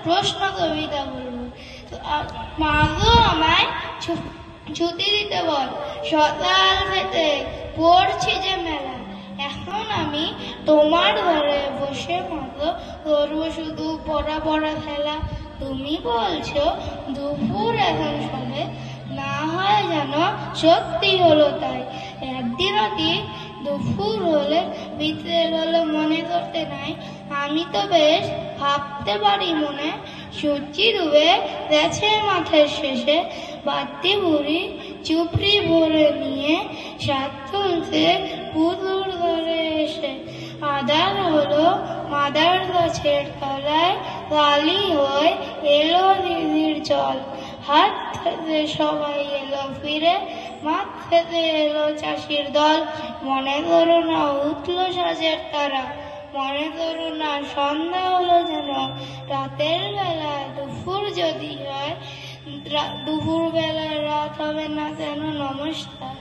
প্রশ্ন কবিতা বলবো। মা গো আমায় ছুটি দিতে বল, সকাল থেকে পড়ছি যে মেলা। এখন আমি তোমার ঘরে বসে মাগো করবো শুধু পড়া পড়া খেলা। তুমি বলছো দুপুর এখন সবে, না হয় যেন সত্যি হলো তাই। একদিনও কি দুপুর হলে বিকেল হলে মনে করতে নাই? আমি তো বেশ ভাবতে পারি মনে, সূর্যি ডুবে গেছে মাঠের শেষে। বাড়তি বুড়ি চুপড়ি ভরে নিয়ে সাত তুলতে পুতুর ঘরে এসে। আদার হলো মাদার গাছের তলায়, কালি হয়ে এলো দিদির জল। হাত থেকে সবাই এলো ফিরে, মাঠ থেকে এলো চাষির দল। মনে করো না উঠলো সাজের তারা, মনে করো না সন্ধ্যা হলো যেন। রাতের বেলা দুপুর যদি হয়, দুপুর বেলা রাত হবে না কেন? নমস্কার।